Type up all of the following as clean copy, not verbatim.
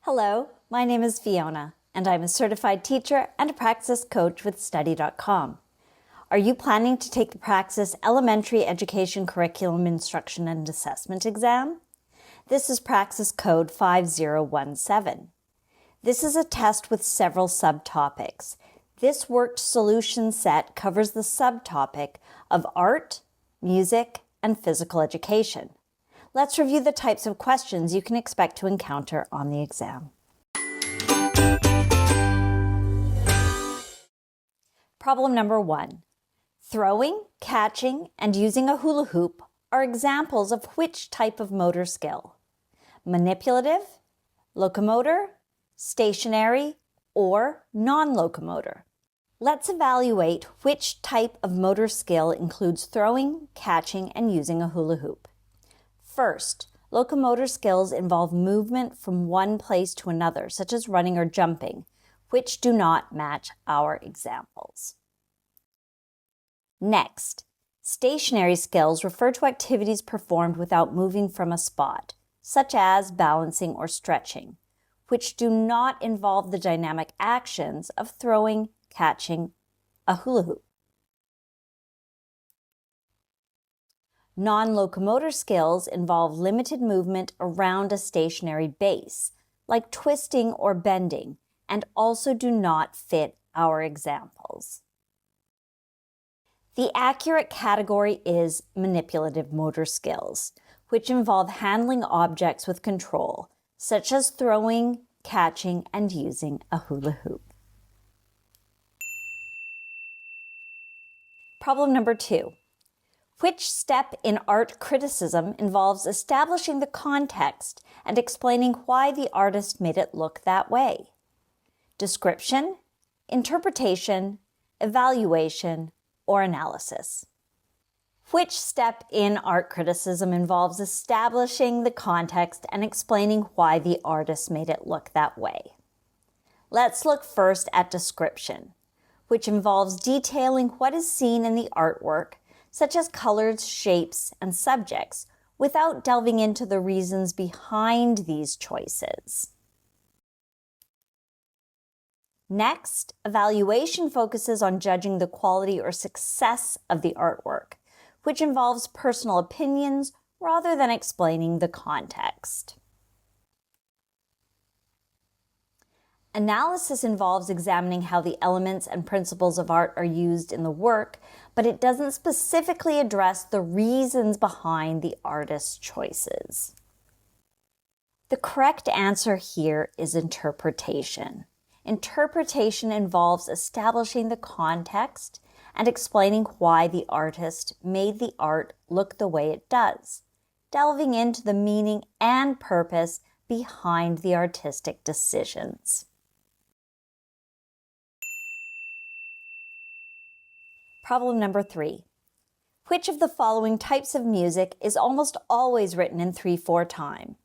Hello, my name is Fiona, and I'm a certified teacher and a Praxis coach with Study.com. Are you planning to take the Praxis Elementary Education Curriculum Instruction and Assessment exam? This is Praxis Code 5017. This is a test with several subtopics. This worked solution set covers the subtopic of art, music, and physical education. Let's review the types of questions you can expect to encounter on the exam. Problem number 1. Throwing, catching, and using a hula hoop are examples of which type of motor skill? Manipulative, locomotor, stationary, or non-locomotor? Let's evaluate which type of motor skill includes throwing, catching, and using a hula hoop. First, locomotor skills involve movement from one place to another, such as running or jumping, which do not match our examples. Next, stationary skills refer to activities performed without moving from a spot, such as balancing or stretching, which do not involve the dynamic actions of throwing, catching a hula hoop. Non-locomotor skills involve limited movement around a stationary base, like twisting or bending, and also do not fit our examples. The accurate category is manipulative motor skills, which involve handling objects with control, such as throwing, catching, and using a hula hoop. Problem number 2. Which step in art criticism involves establishing the context and explaining why the artist made it look that way? Description, interpretation, evaluation, or analysis? Which step in art criticism involves establishing the context and explaining why the artist made it look that way? Let's look first at description, which involves detailing what is seen in the artwork, such as colors, shapes, and subjects, without delving into the reasons behind these choices. Next, evaluation focuses on judging the quality or success of the artwork, which involves personal opinions rather than explaining the context. Analysis involves examining how the elements and principles of art are used in the work, but it doesn't specifically address the reasons behind the artist's choices. The correct answer here is interpretation. Interpretation involves establishing the context and explaining why the artist made the art look the way it does, delving into the meaning and purpose behind the artistic decisions. Problem number 3. Which of the following types of music is almost always written in 3/4 time?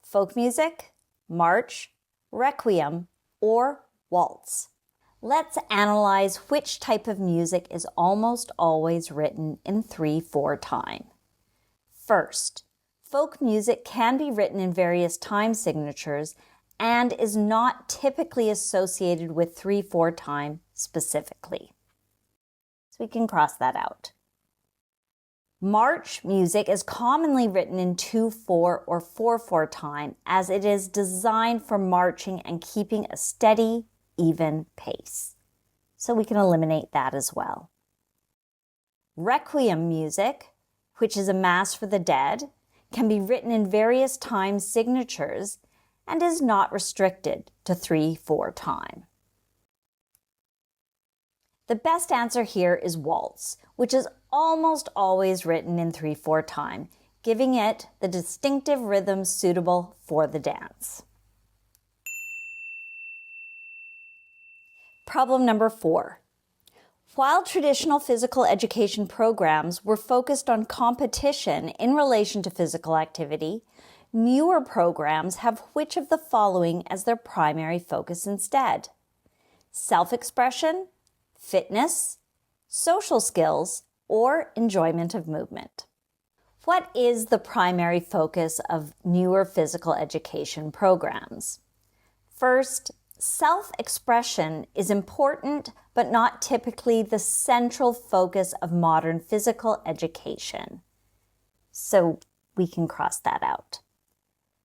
Folk music, march, requiem, or waltz? Let's analyze which type of music is almost always written in 3/4 time. First, folk music can be written in various time signatures and is not typically associated with 3/4 time specifically. So we can cross that out. March music is commonly written in 2/4 or 4/4 time, as it is designed for marching and keeping a steady, even pace. So we can eliminate that as well. Requiem music, which is a mass for the dead, can be written in various time signatures and is not restricted to 3/4 time. The best answer here is waltz, which is almost always written in 3/4 time, giving it the distinctive rhythm suitable for the dance. Problem number 4. While traditional physical education programs were focused on competition in relation to physical activity, newer programs have which of the following as their primary focus instead? Self-expression, fitness, social skills, or enjoyment of movement? What is the primary focus of newer physical education programs? First, self-expression is important, but not typically the central focus of modern physical education. So we can cross that out.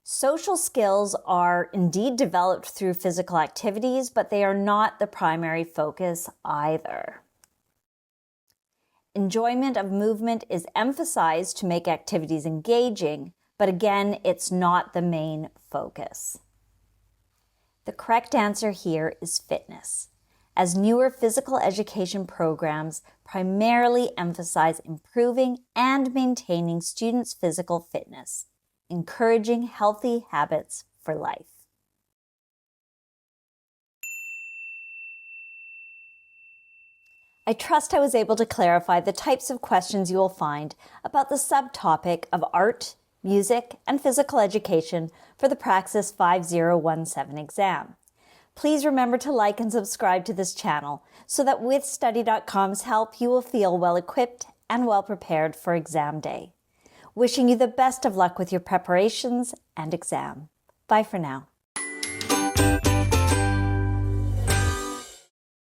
Social skills are indeed developed through physical activities, but they are not the primary focus either. Enjoyment of movement is emphasized to make activities engaging, but again, it's not the main focus. The correct answer here is fitness, as newer physical education programs primarily emphasize improving and maintaining students' physical fitness, encouraging healthy habits for life. I trust I was able to clarify the types of questions you will find about the subtopic of art, music, and physical education for the Praxis 5017 exam. Please remember to like and subscribe to this channel so that with Study.com's help, you will feel well equipped and well prepared for exam day. Wishing you the best of luck with your preparations and exam. Bye for now.